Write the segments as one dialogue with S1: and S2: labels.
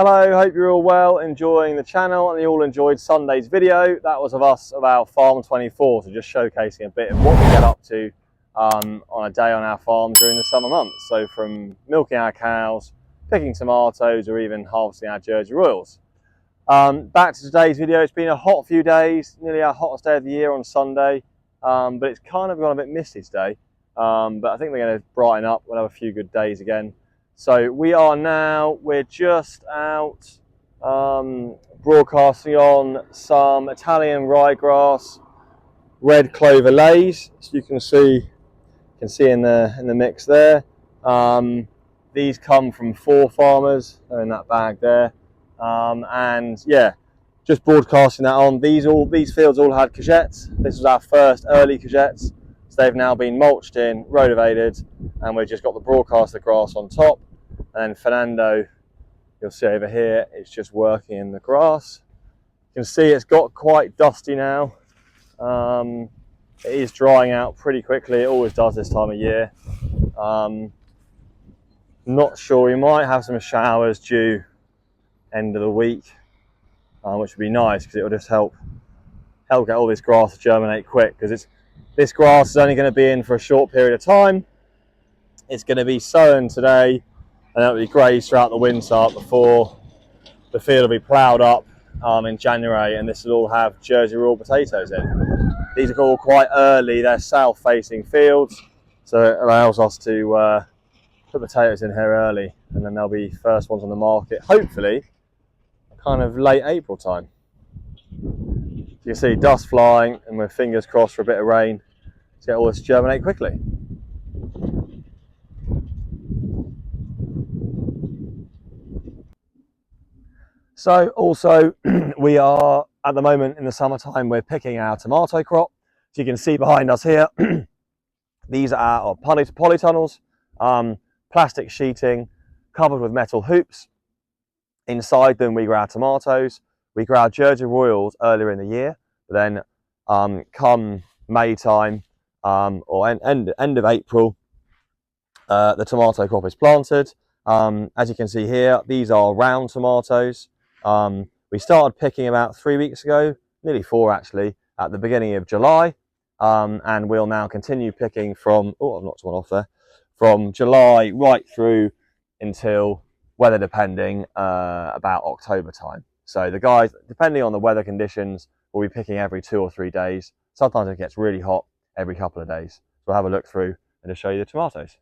S1: Hello, hope you're all well, enjoying the channel, and you all enjoyed Sunday's video. That was of us of our Farm 24, so just showcasing a bit of what we get up to on a day on our farm during the summer months. So from milking our cows, picking tomatoes, or even harvesting our Jersey Royals. Back to today's video. It's been a hot few days, nearly our hottest day of the year on Sunday, but it's kind of gone a bit misty today. But I think we're going to brighten up. We'll have a few good days again. So we're just out broadcasting on some Italian ryegrass, red clover leys. So you can see in the mix there. These come from 4 farmers. They're in that bag there. And yeah, just broadcasting that on. These fields all had courgettes. This was our first early courgettes. So they've now been mulched in, rotivated, and we've just got the broadcaster grass on top. And then Fernando, you'll see over here, it's just working in the grass. You can see it's got quite dusty now. It is drying out pretty quickly. It always does this time of year. Not sure, we might have some showers due end of the week, which would be nice because it will just help get all this grass to germinate quick, because this grass is only going to be in for a short period of time. It's going to be sown today, and that will be grazed throughout the winter before the field will be ploughed up in January, and this will all have Jersey Royal potatoes in. These are all quite early. They're south-facing fields, so it allows us to put potatoes in here early, and then they'll be first ones on the market, hopefully kind of late April time. You can see dust flying, and we're fingers crossed for a bit of rain to get all this to germinate quickly. So also we are at the moment in the summertime, we're picking our tomato crop. So you can see behind us here, these are our polytunnels, plastic sheeting covered with metal hoops. Inside them we grow our tomatoes. We grow our Jersey Royals earlier in the year, but then come May time or end of April, the tomato crop is planted. As you can see here, these are round tomatoes. We started picking about 3 weeks ago, nearly 4 actually, at the beginning of July, and we'll now continue picking from, oh, I've knocked one off there, from July right through until, weather depending, about October time. So the guys, depending on the weather conditions, will be picking every 2 or 3 days. Sometimes it gets really hot every couple of days. So we'll have a look through and just show you the tomatoes.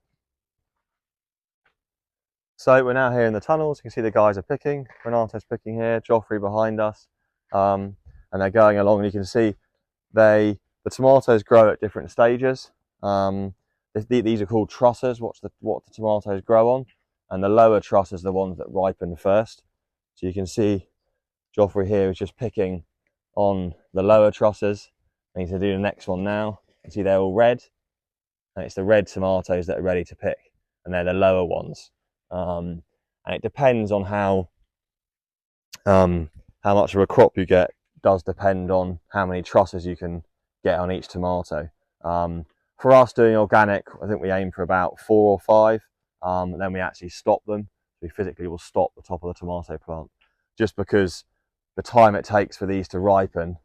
S1: So we're now here in the tunnels. You can see the guys are picking. Renato's picking here, Joffrey behind us, and they're going along. And you can see the tomatoes grow at different stages. These are called trusses, what the tomatoes grow on, and the lower trusses are the ones that ripen first. So you can see Joffrey here is just picking on the lower trusses. And he's going to do the next one now. You can see they're all red, and it's the red tomatoes that are ready to pick, and they're the lower ones. And it depends on how much of a crop you get. Does depend on how many trusses you can get on each tomato. For us doing organic, I think we aim for about 4 or 5, and then we actually stop them. We physically will stop the top of the tomato plant, just because the time it takes for these to ripen,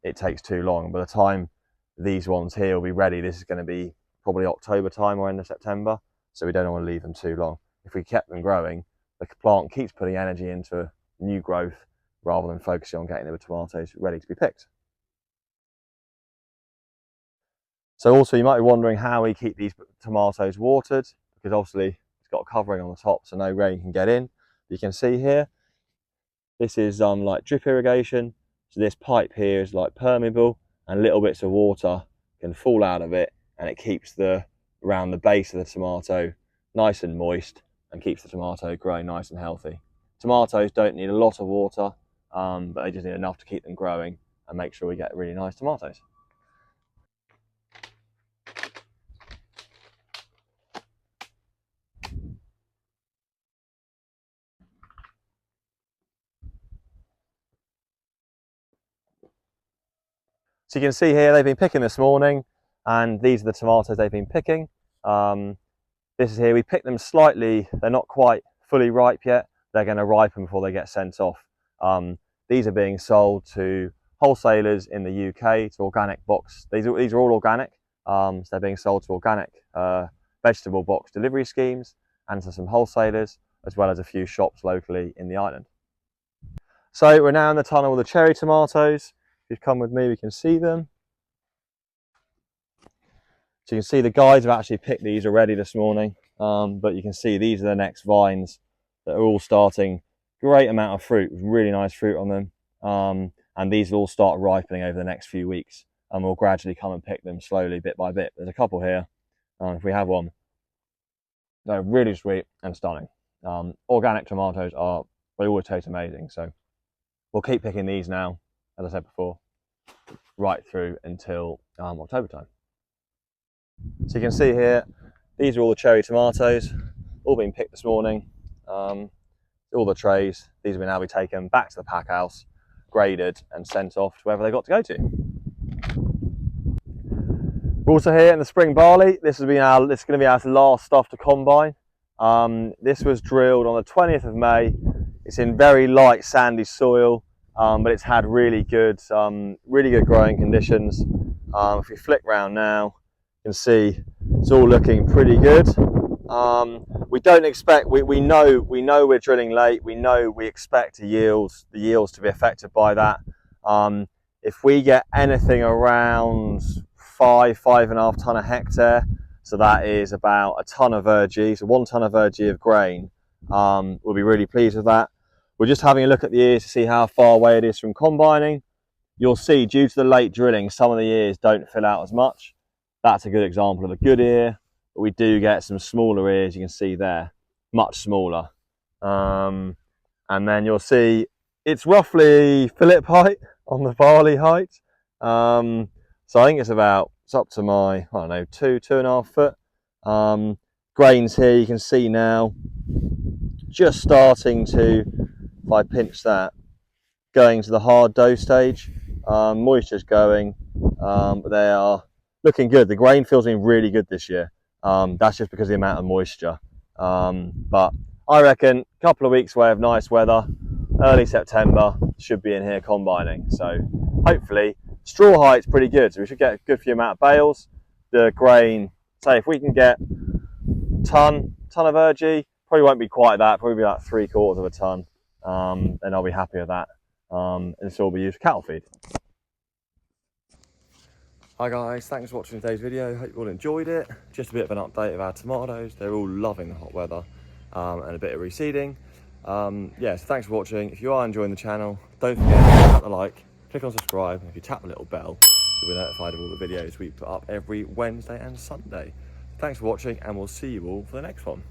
S1: it takes too long. By the time these ones here will be ready, this is going to be probably October time or end of September. So we don't want to leave them too long. If we kept them growing, the plant keeps putting energy into new growth rather than focusing on getting the tomatoes ready to be picked. So also you might be wondering how we keep these tomatoes watered, because obviously it's got a covering on the top so no rain can get in. You can see here, this is like drip irrigation. So this pipe here is like permeable, and little bits of water can fall out of it, and it keeps around the base of the tomato nice and moist, and keeps the tomato growing nice and healthy. Tomatoes don't need a lot of water, but they just need enough to keep them growing and make sure we get really nice tomatoes. So you can see here they've been picking this morning, and these are the tomatoes they've been picking. This is here, we picked them slightly, they're not quite fully ripe yet. they're going to ripen before they get sent off. These are being sold to wholesalers in the UK, to organic box. These are all organic, so they're being sold to organic vegetable box delivery schemes and to some wholesalers, as well as a few shops locally in the island. So we're now in the tunnel with the cherry tomatoes. If you come with me, we can see them. So you can see the guys have actually picked these already this morning, but you can see these are the next vines that are all starting. Great amount of fruit, really nice fruit on them, and these will all start ripening over the next few weeks, and we'll gradually come and pick them slowly, bit by bit. There's a couple here, if we have one. They're really sweet and stunning. Organic tomatoes they always taste amazing, so we'll keep picking these now, as I said before, right through until October time. So you can see here, these are all the cherry tomatoes, all been picked this morning. All the trays, these will now be taken back to the pack house, graded and sent off to wherever they got to go to. We're also here in the spring barley. This is going to be our last stuff to combine. This was drilled on the 20th of May. It's in very light sandy soil, but it's had really good growing conditions. If we flick round now, you can see it's all looking pretty good. We don't expect, we know we're drilling late. We know we expect the yields to be affected by that. If we get anything around 5.5 ton a hectare, so that is about a ton of vergy, so 1 ton of vergy of grain, we'll be really pleased with that. We're just having a look at the ears to see how far away it is from combining. You'll see, due to the late drilling, some of the ears don't fill out as much. That's a good example of a good ear. But we do get some smaller ears, you can see there, much smaller. And then you'll see it's roughly Phillip height on the barley height. So I think it's up to my, I don't know, 2.5 foot. Grains here, you can see now, just starting to, if I pinch that, going to the hard dough stage. Moisture's going, but they are looking good. The grain feels been really good this year. That's just because of the amount of moisture. But I reckon a couple of weeks away of nice weather, early September, should be in here combining. So hopefully, straw height's pretty good. So we should get a good few amount of bales. The grain, say if we can get ton of vergy, probably won't be quite that, probably be like 3/4 of a ton. Then I'll be happy with that. And this will be used for cattle feed. Hi guys, thanks for watching today's video. Hope you all enjoyed it. Just a bit of an update of our tomatoes. They're all loving the hot weather, and a bit of reseeding. Yeah, so thanks for watching. If you are enjoying the channel, don't forget to tap the like, click on subscribe, and if you tap the little bell, you'll be notified of all the videos we put up every Wednesday and Sunday. Thanks for watching, and we'll see you all for the next one.